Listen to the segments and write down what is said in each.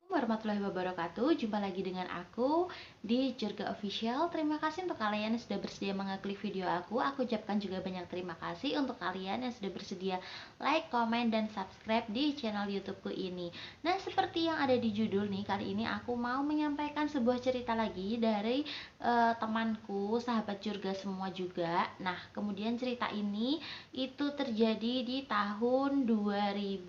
Warahmatullahi wabarakatuh. Jumpa lagi dengan aku di Jurga Official. Terima kasih untuk kalian yang sudah bersedia mengeklik video aku. Aku ucapkan juga banyak terima kasih untuk kalian yang sudah bersedia like, komen, dan subscribe di channel YouTubeku ini. Nah, seperti yang ada di judul nih, kali ini aku mau menyampaikan sebuah cerita lagi dari temanku, sahabat Jurga semua juga. Nah, kemudian cerita ini itu terjadi di tahun 2015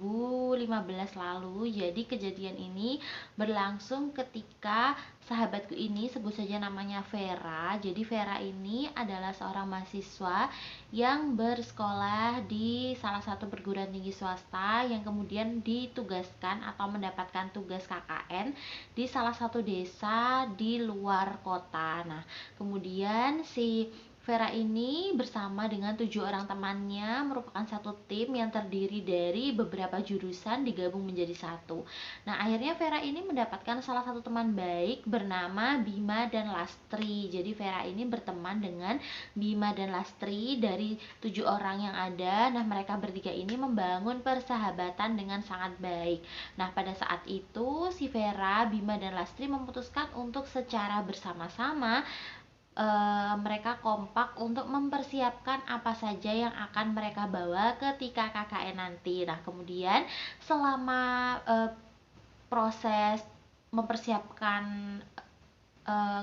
lalu. Jadi kejadian ini berlangsung ketika sahabatku ini, sebut saja namanya Vera. Jadi Vera ini adalah seorang mahasiswa yang bersekolah di salah satu perguruan tinggi swasta yang kemudian ditugaskan atau mendapatkan tugas KKN di salah satu desa di luar kota. Nah, kemudian si Vera ini bersama dengan 7 orang temannya merupakan satu tim yang terdiri dari beberapa jurusan digabung menjadi satu. Nah, akhirnya Vera ini mendapatkan salah satu teman baik bernama Bima dan Lastri. Jadi Vera ini berteman dengan Bima dan Lastri dari 7 orang yang ada. Nah, mereka bertiga ini membangun persahabatan dengan sangat baik. Nah, pada saat itu si Vera, Bima dan Lastri memutuskan untuk secara bersama-sama mereka kompak untuk mempersiapkan apa saja yang akan mereka bawa ketika KKN nanti. Nah, kemudian selama proses mempersiapkan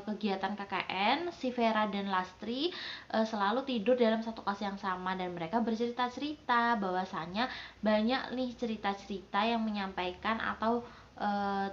kegiatan KKN, si Vera dan Lastri selalu tidur dalam satu kos yang sama dan mereka bercerita-cerita bahwasanya banyak nih cerita-cerita yang menyampaikan atau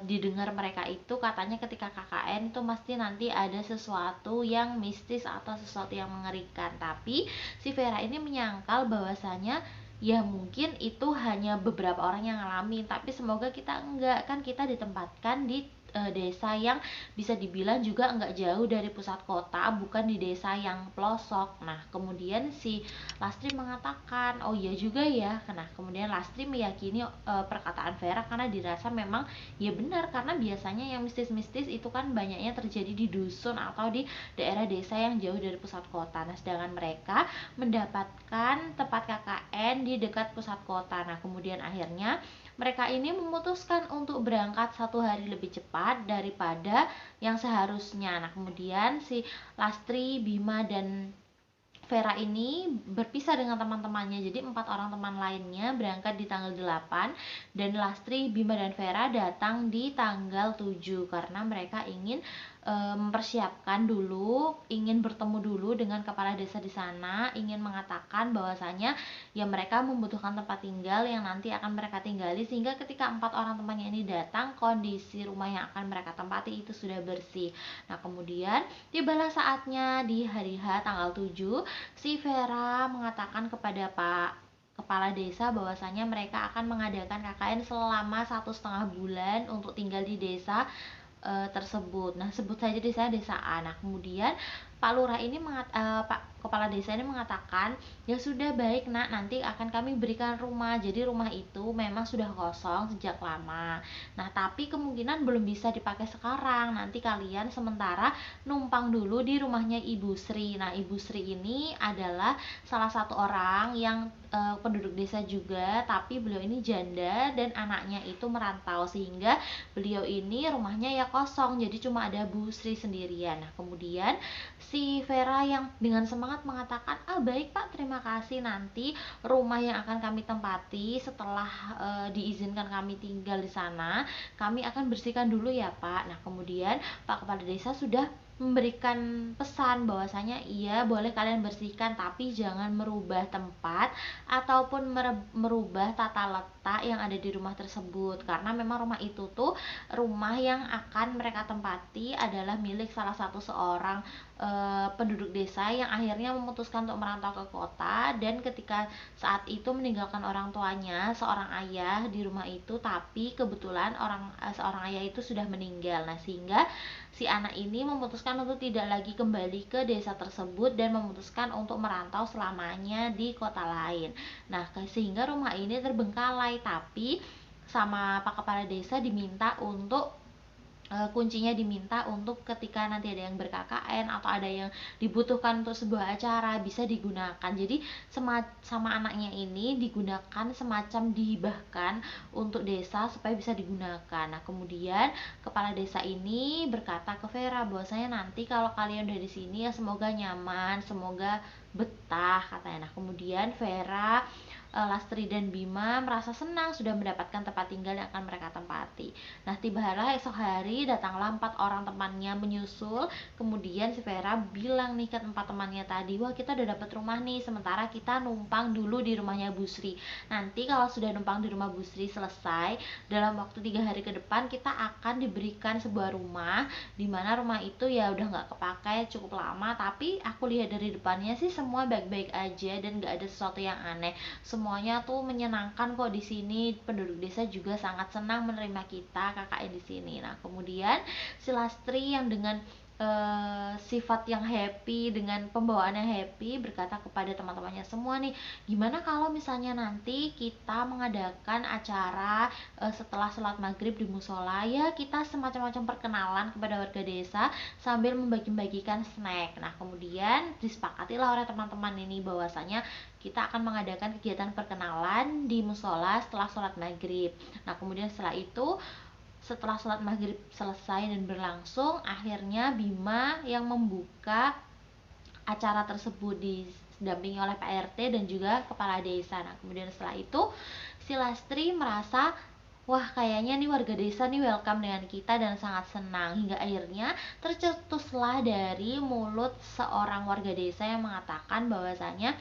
didengar mereka itu katanya ketika KKN itu pasti nanti ada sesuatu yang mistis atau sesuatu yang mengerikan. Tapi si Vera ini menyangkal bahwasanya ya mungkin itu hanya beberapa orang yang ngalamin, tapi semoga kita enggak, kan kita ditempatkan di desa yang bisa dibilang juga enggak jauh dari pusat kota, bukan di desa yang pelosok. Nah, kemudian si Lastri mengatakan, oh iya juga ya. Nah, kemudian Lastri meyakini perkataan Vera karena dirasa memang ya benar, karena biasanya yang mistis-mistis itu kan banyaknya terjadi di dusun atau di daerah desa yang jauh dari pusat kota. Nah, sedangkan mereka mendapatkan tempat KKN di dekat pusat kota. Nah, kemudian akhirnya mereka ini memutuskan untuk berangkat 1 hari lebih cepat daripada yang seharusnya. Nah, kemudian si Lastri, Bima, dan Vera ini berpisah dengan teman-temannya. Jadi 4 orang teman lainnya berangkat di tanggal 8 dan Lastri, Bima, dan Vera datang di tanggal 7 karena mereka ingin mempersiapkan dulu, ingin bertemu dulu dengan kepala desa di sana, ingin mengatakan bahwasanya ya mereka membutuhkan tempat tinggal yang nanti akan mereka tinggali, sehingga ketika 4 orang temannya ini datang, kondisi rumah yang akan mereka tempati itu sudah bersih. Nah, kemudian tibalah saatnya di hari H tanggal 7, si Vera mengatakan kepada Pak kepala desa bahwasanya mereka akan mengadakan KKN selama 1,5 bulan untuk tinggal di desa tersebut. Nah, sebut saja desa A. Nah, kemudian Pak Lurah ini Pak Kepala Desa ini mengatakan, ya sudah baik nak, nanti akan kami berikan rumah. Jadi rumah itu memang sudah kosong sejak lama. Nah, tapi kemungkinan belum bisa dipakai sekarang. Nanti kalian sementara numpang dulu di rumahnya Ibu Sri. Nah, Ibu Sri ini adalah salah satu orang yang penduduk desa juga, tapi beliau ini janda dan anaknya itu merantau, sehingga beliau ini rumahnya ya kosong, jadi cuma ada Bu Sri sendirian. Nah, kemudian si Vera yang dengan semangat mengatakan, ah baik Pak, terima kasih, nanti rumah yang akan kami tempati setelah diizinkan kami tinggal di sana, kami akan bersihkan dulu ya Pak. Nah, kemudian Pak Kepala Desa sudah memberikan pesan bahwasanya iya boleh kalian bersihkan, tapi jangan merubah tempat ataupun merubah tata letak yang ada di rumah tersebut, karena memang rumah itu tuh rumah yang akan mereka tempati adalah milik salah satu seorang penduduk desa yang akhirnya memutuskan untuk merantau ke kota, dan ketika saat itu meninggalkan orang tuanya, seorang ayah di rumah itu, tapi kebetulan seorang ayah itu sudah meninggal. Nah, sehingga si anak ini memutuskan untuk tidak lagi kembali ke desa tersebut dan memutuskan untuk merantau selamanya di kota lain. Nah, sehingga rumah ini terbengkalai, tapi sama Pak Kepala Desa diminta untuk kuncinya diminta untuk ketika nanti ada yang ber-KKN atau ada yang dibutuhkan untuk sebuah acara bisa digunakan. Jadi sama anaknya ini digunakan semacam dihibahkan untuk desa supaya bisa digunakan. Nah, kemudian kepala desa ini berkata ke Vera bahwasanya nanti kalau kalian udah di sini ya semoga nyaman, semoga betah katanya. Nah, kemudian Vera, Lastri dan Bima merasa senang sudah mendapatkan tempat tinggal yang akan mereka tempati. Nah, tibalah esok hari, datanglah 4 orang temannya menyusul. Kemudian si Vera bilang nih ke 4 temannya tadi, wah kita udah dapat rumah nih, sementara kita numpang dulu di rumahnya Bu Sri. Nanti kalau sudah numpang di rumah Bu Sri selesai, dalam waktu 3 hari ke depan kita akan diberikan sebuah rumah, dimana rumah itu ya udah nggak kepakai cukup lama, tapi aku lihat dari depannya sih semua baik-baik aja dan nggak ada sesuatu yang aneh. Semuanya tuh menyenangkan kok di sini. Penduduk desa juga sangat senang menerima kita KKN di sini. Nah, kemudian si Lastri yang dengan sifat yang happy, dengan pembawaan yang happy, berkata kepada teman-temannya semua nih, gimana kalau misalnya nanti kita mengadakan acara setelah sholat maghrib di musola, ya kita semacam-macam perkenalan kepada warga desa sambil membagi-bagikan snack. Nah, kemudian disepakatilah oleh teman-teman ini bahwasanya kita akan mengadakan kegiatan perkenalan di musola setelah sholat maghrib. Nah, kemudian setelah sholat maghrib selesai dan berlangsung, akhirnya Bima yang membuka acara tersebut didampingi oleh Pak RT dan juga kepala desa. Nah, kemudian setelah itu si Lastri merasa, wah kayaknya nih warga desa nih welcome dengan kita dan sangat senang. Hingga akhirnya tercetuslah dari mulut seorang warga desa yang mengatakan bahwasanya,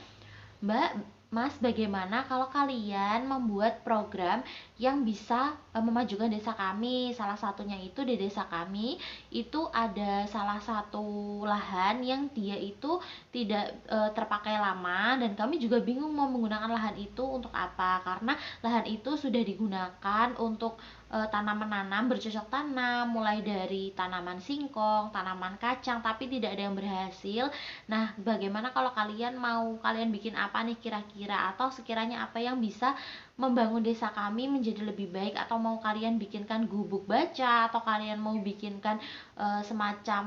Mbak, Mas, bagaimana kalau kalian membuat program yang bisa memajukan desa kami? Salah satunya itu di desa kami itu ada salah satu lahan yang dia itu tidak terpakai lama, dan kami juga bingung mau menggunakan lahan itu untuk apa, karena lahan itu sudah digunakan untuk tanam menanam, bercocok tanam, mulai dari tanaman singkong, tanaman kacang, tapi tidak ada yang berhasil. Nah, bagaimana kalau kalian bikin apa nih kira-kira, atau sekiranya apa yang bisa membangun desa kami menjadi lebih baik, atau mau kalian bikinkan gubuk baca, atau kalian mau bikinkan semacam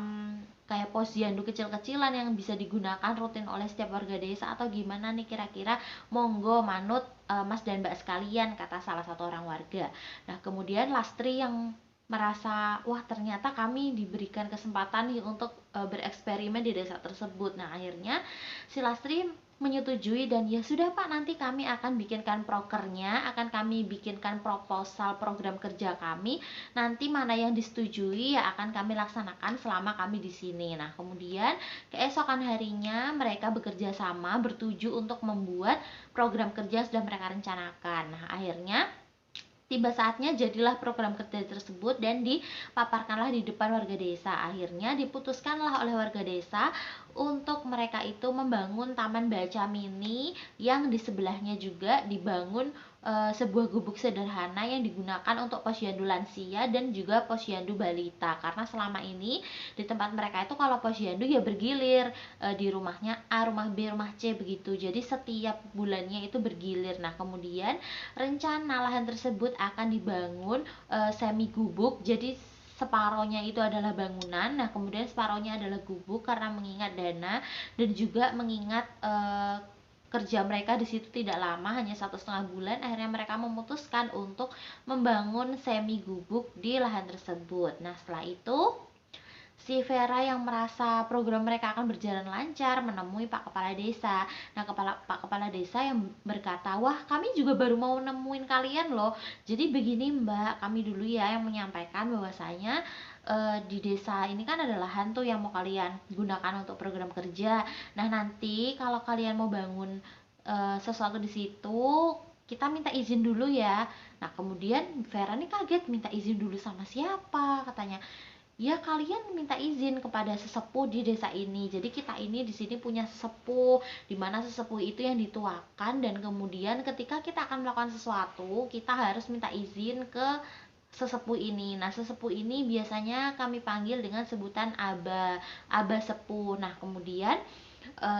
kayak posyandu kecil-kecilan yang bisa digunakan rutin oleh setiap warga desa, atau gimana nih kira-kira, monggo manut Mas dan Mbak sekalian, kata salah satu orang warga. Nah, kemudian Lastri yang merasa, wah ternyata kami diberikan kesempatan nih untuk bereksperimen di desa tersebut. Nah, akhirnya si Lastri menyetujui dan ya sudah Pak, nanti kami akan bikinkan prokernya, akan kami bikinkan proposal program kerja kami, nanti mana yang disetujui ya akan kami laksanakan selama kami di sini. Nah, kemudian keesokan harinya mereka bekerja sama bertuju untuk membuat program kerja yang sudah mereka rencanakan. Nah, akhirnya tiba saatnya jadilah program kerja tersebut dan dipaparkanlah di depan warga desa. Akhirnya diputuskanlah oleh warga desa untuk mereka itu membangun taman baca mini, yang di sebelahnya juga dibangun sebuah gubuk sederhana yang digunakan untuk posyandu lansia dan juga posyandu balita, karena selama ini di tempat mereka itu kalau posyandu ya bergilir, di rumahnya A, rumah B, rumah C begitu, jadi setiap bulannya itu bergilir. Nah, kemudian rencana lahan tersebut akan dibangun semi gubuk, jadi separohnya itu adalah bangunan, nah kemudian separohnya adalah gubuk, karena mengingat dana dan juga mengingat kerja mereka di situ tidak lama, hanya 1,5 bulan. Akhirnya mereka memutuskan untuk membangun semi gubuk di lahan tersebut. Nah, setelah itu si Vera yang merasa program mereka akan berjalan lancar menemui Pak Kepala Desa. Nah, Pak Kepala Desa yang berkata, wah kami juga baru mau nemuin kalian loh. Jadi begini Mbak, kami dulu ya yang menyampaikan bahwasanya di desa ini kan ada lahan tuh yang mau kalian gunakan untuk program kerja. Nah, nanti kalau kalian mau bangun sesuatu di situ, kita minta izin dulu ya. Nah, kemudian Vera nih kaget, minta izin dulu sama siapa katanya. Ya kalian minta izin kepada sesepuh di desa ini. Jadi kita ini di sini punya sesepuh, di mana sesepuh itu yang dituakan, dan kemudian ketika kita akan melakukan sesuatu, kita harus minta izin ke sesepuh ini. Nah, sesepuh ini biasanya kami panggil dengan sebutan Aba, Aba Sepuh. Nah, kemudian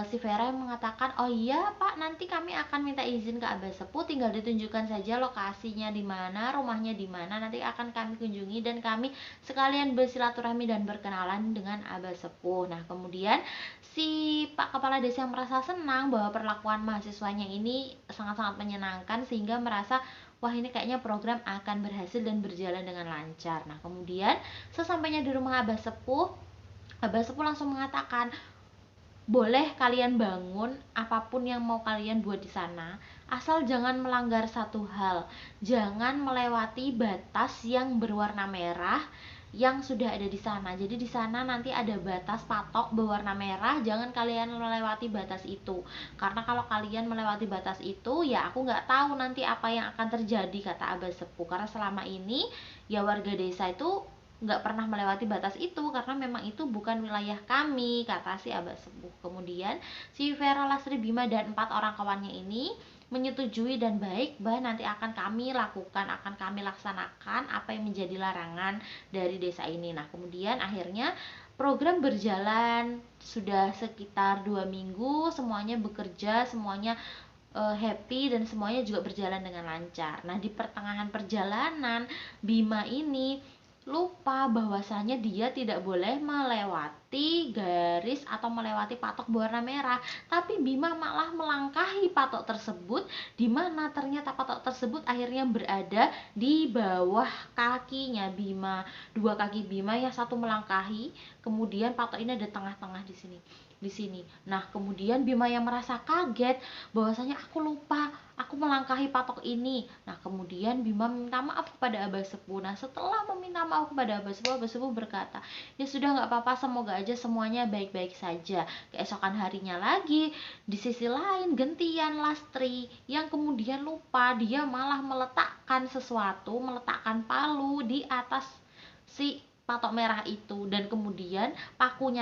si Vera yang mengatakan, oh iya Pak, nanti kami akan minta izin ke Abah Sepuh, tinggal ditunjukkan saja lokasinya di mana, rumahnya di mana, nanti akan kami kunjungi dan kami sekalian bersilaturahmi dan berkenalan dengan Abah Sepuh. Nah kemudian si Pak Kepala Desa yang merasa senang bahwa perlakuan mahasiswanya ini sangat-sangat menyenangkan, sehingga merasa wah ini kayaknya program akan berhasil dan berjalan dengan lancar. Nah kemudian sesampainya di rumah Abah Sepuh langsung mengatakan, boleh kalian bangun apapun yang mau kalian buat di sana, asal jangan melanggar satu hal, jangan melewati batas yang berwarna merah yang sudah ada di sana. Jadi di sana nanti ada batas patok berwarna merah, jangan kalian melewati batas itu. Karena kalau kalian melewati batas itu, ya aku nggak tahu nanti apa yang akan terjadi, kata Abah Sepuh. Karena selama ini ya warga desa itu nggak pernah melewati batas itu karena memang itu bukan wilayah kami, kata si Abah Sepuh. Kemudian si Vera, Lastri, Bima dan 4 orang kawannya ini menyetujui dan baik, bah nanti akan kami lakukan, akan kami laksanakan apa yang menjadi larangan dari desa ini. Nah kemudian akhirnya program berjalan sudah sekitar 2 minggu, semuanya bekerja, semuanya happy dan semuanya juga berjalan dengan lancar. Nah di pertengahan perjalanan Bima ini lupa bahwasanya dia tidak boleh melewati garis atau melewati patok berwarna merah, tapi Bima malah melangkahi patok tersebut, di mana ternyata patok tersebut akhirnya berada di bawah kakinya Bima. Dua kaki Bima yang satu melangkahi, kemudian patok ini ada tengah-tengah di sini. Nah, kemudian Bima yang merasa kaget bahwasanya aku lupa, aku melangkahi patok ini. Nah, kemudian Bima minta maaf kepada Abah Sepuh. Nah, setelah meminta maaf kepada Abah Sepuh berkata, ya sudah nggak apa-apa, semoga aja semuanya baik-baik saja. Keesokan harinya lagi, di sisi lain gantian Lastri yang kemudian lupa, dia malah meletakkan sesuatu, meletakkan palu di atas si patok merah itu, dan kemudian paku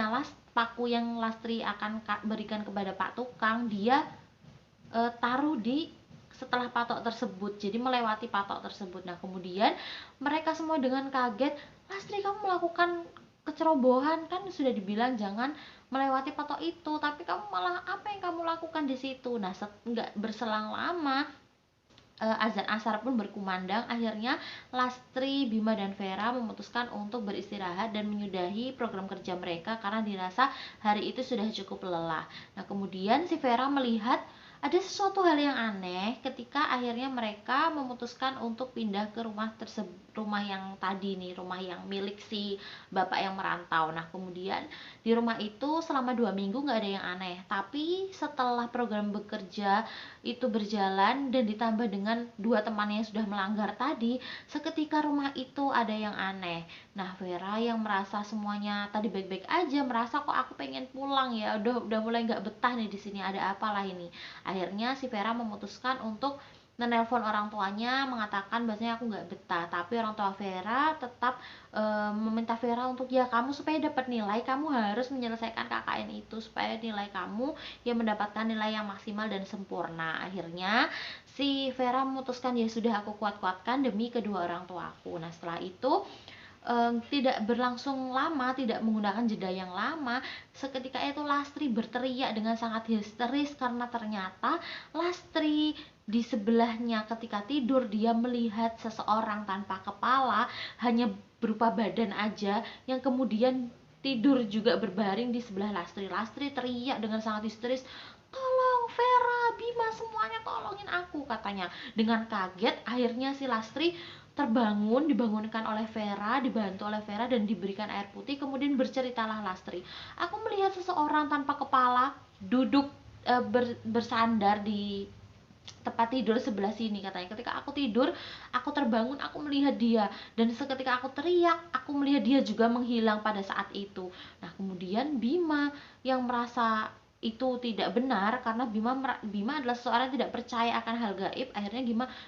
yang Lastri akan berikan kepada Pak Tukang, dia taruh di setelah patok tersebut, jadi melewati patok tersebut. Nah kemudian mereka semua dengan kaget, Lastri kamu melakukan kecerobohan, kan sudah dibilang jangan melewati patok itu, tapi kamu malah apa yang kamu lakukan di situ. Nah nggak berselang lama azan asar pun berkumandang. Akhirnya Lastri, Bima dan Vera memutuskan untuk beristirahat dan menyudahi program kerja mereka karena dirasa hari itu sudah cukup lelah. Nah kemudian si Vera melihat ada sesuatu hal yang aneh ketika akhirnya mereka memutuskan untuk pindah ke rumah yang tadi nih, rumah yang milik si bapak yang merantau. Nah kemudian di rumah itu selama 2 minggu nggak ada yang aneh, tapi setelah program bekerja itu berjalan dan ditambah dengan 2 temannya yang sudah melanggar tadi, seketika rumah itu ada yang aneh. Nah Vera yang merasa semuanya tadi baik-baik aja, merasa kok aku pengen pulang ya, udah mulai nggak betah nih di sini, ada apalah ini. Akhirnya si Vera memutuskan untuk menelpon orang tuanya mengatakan bahwasanya aku nggak betah, tapi orang tua Vera tetap meminta Vera untuk, ya kamu supaya dapat nilai kamu harus menyelesaikan KKN itu supaya nilai kamu yang mendapatkan nilai yang maksimal dan sempurna. Akhirnya si Vera memutuskan, ya sudah aku kuat-kuatkan demi kedua orang tuaku. Nah setelah itu tidak berlangsung lama, tidak menggunakan jeda yang lama, seketika itu Lastri berteriak dengan sangat histeris karena ternyata Lastri di sebelahnya ketika tidur dia melihat seseorang tanpa kepala, hanya berupa badan aja, yang kemudian tidur juga berbaring di sebelah Lastri. Lastri teriak dengan sangat histeris, tolong Vera, Bima, semuanya tolongin aku, katanya. Dengan kaget akhirnya si Lastri dibangunkan oleh Vera, dibantu oleh Vera dan diberikan air putih. Kemudian berceritalah Lastri, aku melihat seseorang tanpa kepala duduk bersandar di tempat tidur sebelah sini, katanya. Ketika aku tidur, aku terbangun, aku melihat dia, dan seketika aku teriak, aku melihat dia juga menghilang pada saat itu. Nah kemudian Bima yang merasa itu tidak benar karena Bima adalah seseorang yang tidak percaya akan hal gaib. Akhirnya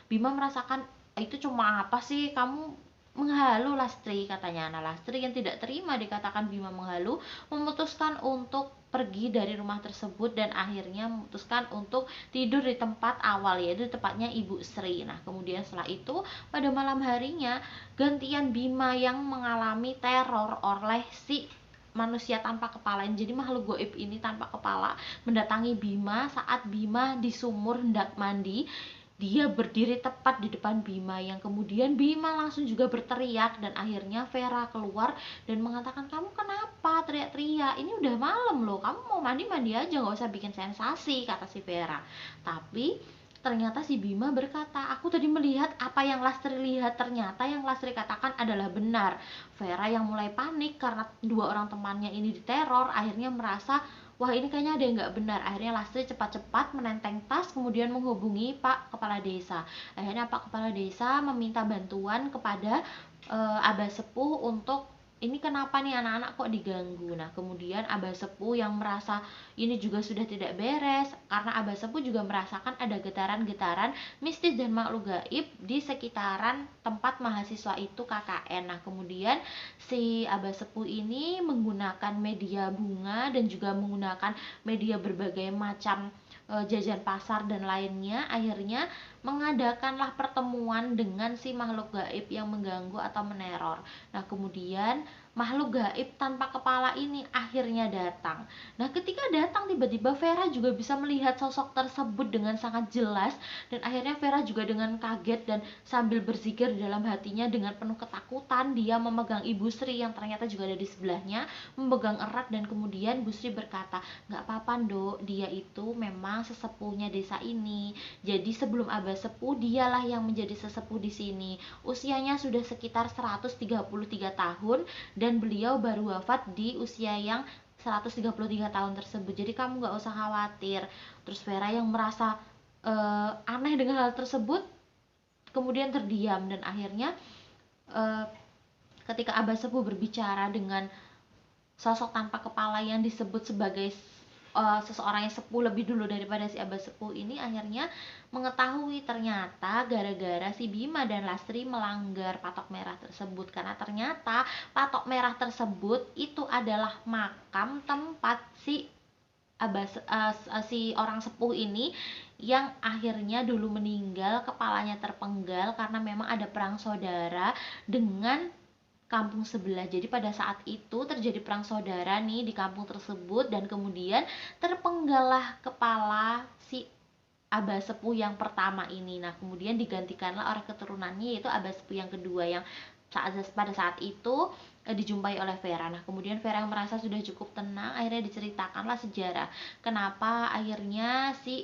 Bima merasakan, itu cuma apa sih, kamu menghalu Lastri, katanya. Nah Lastri yang tidak terima dikatakan Bima menghalu memutuskan untuk pergi dari rumah tersebut dan akhirnya memutuskan untuk tidur di tempat awal, yaitu tempatnya Ibu Sri. Nah kemudian setelah itu pada malam harinya gantian Bima yang mengalami teror oleh si manusia tanpa kepala ini. Jadi makhluk goib ini tanpa kepala mendatangi Bima saat Bima di sumur hendak mandi. Dia berdiri tepat di depan Bima, yang kemudian Bima langsung juga berteriak, dan akhirnya Vera keluar dan mengatakan, kamu kenapa teriak-teriak, ini udah malam loh, kamu mau mandi-mandi aja, gak usah bikin sensasi, kata si Vera. Tapi ternyata si Bima berkata, aku tadi melihat apa yang Lastri lihat, ternyata yang Lastri katakan adalah benar. Vera yang mulai panik karena dua orang temannya ini diteror, akhirnya merasa, wah ini kayaknya ada yang nggak benar. Akhirnya Lastri cepat-cepat menenteng tas, kemudian menghubungi Pak Kepala Desa. Akhirnya Pak Kepala Desa meminta bantuan kepada Abah Sepuh untuk, ini kenapa nih anak-anak kok diganggu. Nah kemudian Abah Sepuh yang merasa ini juga sudah tidak beres, karena Abah Sepuh juga merasakan ada getaran-getaran mistis dan makhluk gaib di sekitaran tempat mahasiswa itu KKN. Nah kemudian si Abah Sepuh ini menggunakan media bunga dan juga menggunakan media berbagai macam jajan pasar dan lainnya, akhirnya mengadakanlah pertemuan dengan si makhluk gaib yang mengganggu atau meneror. Nah kemudian makhluk gaib tanpa kepala ini akhirnya datang. Nah ketika datang tiba-tiba Vera juga bisa melihat sosok tersebut dengan sangat jelas, dan akhirnya Vera juga dengan kaget dan sambil berzikir dalam hatinya dengan penuh ketakutan, dia memegang Ibu Sri yang ternyata juga ada di sebelahnya, memegang erat, dan kemudian Bu Sri berkata, nggak apa-apa Nduk, dia itu memang sesepuhnya desa ini. Jadi sebelum Abah Sepuh, dialah yang menjadi sesepuh di sini. Usianya sudah sekitar 133 tahun dan beliau baru wafat di usia yang 133 tahun tersebut. Jadi kamu gak usah khawatir. Terus Vera yang merasa aneh dengan hal tersebut kemudian terdiam, dan akhirnya ketika Abah Sepuh berbicara dengan sosok tanpa kepala yang disebut sebagai seseorang yang sepuh lebih dulu daripada si Abah Sepuh ini, akhirnya mengetahui ternyata gara-gara si Bima dan Lastri melanggar patok merah tersebut, karena ternyata patok merah tersebut itu adalah makam tempat si si orang sepuh ini yang akhirnya dulu meninggal, kepalanya terpenggal karena memang ada perang saudara dengan kampung sebelah. Jadi pada saat itu terjadi perang saudara nih di kampung tersebut, dan kemudian terpenggalah kepala si Abah Sepuh yang pertama ini. Nah kemudian digantikanlah oleh keturunannya, yaitu Abah Sepuh yang kedua, yang pada saat itu dijumpai oleh Vera. Nah kemudian Vera yang merasa sudah cukup tenang, akhirnya diceritakanlah sejarah kenapa akhirnya si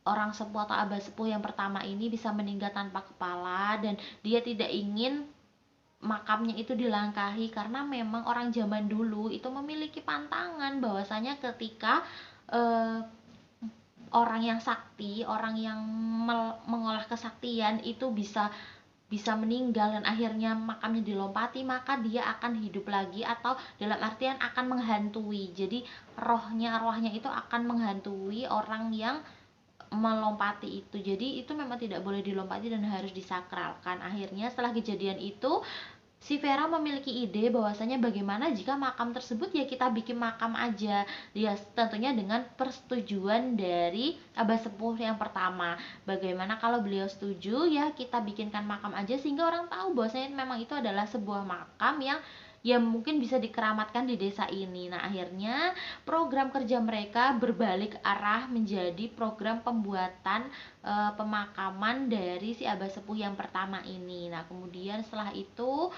orang sepuh atau Abah Sepuh yang pertama ini bisa meninggal tanpa kepala, dan dia tidak ingin makamnya itu dilangkahi, karena memang orang zaman dulu itu memiliki pantangan bahwasanya ketika orang yang sakti, orang yang mengolah kesaktian itu bisa meninggal dan akhirnya makamnya dilompati, maka dia akan hidup lagi, atau dalam artian akan menghantui. Jadi arwahnya itu akan menghantui orang yang melompati itu. Jadi itu memang tidak boleh dilompati dan harus disakralkan. Akhirnya setelah kejadian itu si Vera memiliki ide bahwasanya bagaimana jika makam tersebut ya kita bikin makam aja. Ya tentunya dengan persetujuan dari Abah Sepuh yang pertama. Bagaimana kalau beliau setuju, ya kita bikinkan makam aja sehingga orang tahu bahwasanya memang itu adalah sebuah makam yang ya mungkin bisa dikeramatkan di desa ini. Nah akhirnya program kerja mereka berbalik arah menjadi program pembuatan pemakaman dari si Abah Sepuh yang pertama ini. Nah kemudian setelah itu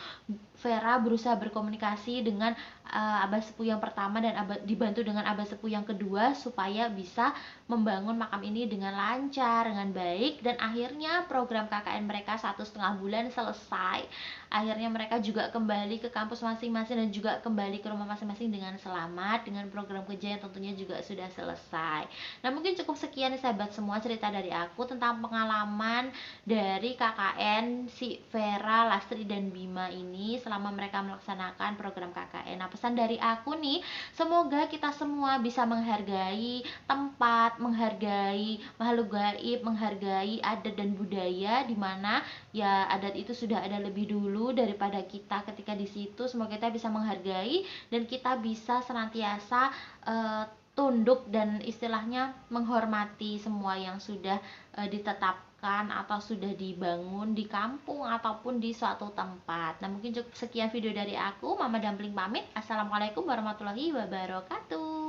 Vera berusaha berkomunikasi dengan Abah Sepuh yang pertama dan dibantu dengan Abah Sepuh yang kedua supaya bisa membangun makam ini dengan lancar, dengan baik, dan akhirnya program KKN mereka 1,5 bulan selesai. Akhirnya mereka juga kembali ke kampus masing-masing dan juga kembali ke rumah masing-masing dengan selamat, dengan program kerja yang tentunya juga sudah selesai. Nah mungkin cukup sekian nih sahabat semua cerita dari aku tentang pengalaman dari KKN si Vera, Lastri, dan Bima ini selama mereka melaksanakan program KKN. Nah pesan dari aku nih, semoga kita semua bisa menghargai tempat, menghargai makhluk gaib, menghargai adat dan budaya, dimana ya adat itu sudah ada lebih dulu daripada kita ketika di situ. Semoga kita bisa menghargai dan kita bisa senantiasa tunduk dan istilahnya menghormati semua yang sudah ditetapkan diterapkan atau sudah dibangun di kampung ataupun di suatu tempat. Nah, mungkin cukup sekian video dari aku, Mama Dumpling pamit. Assalamualaikum warahmatullahi wabarakatuh.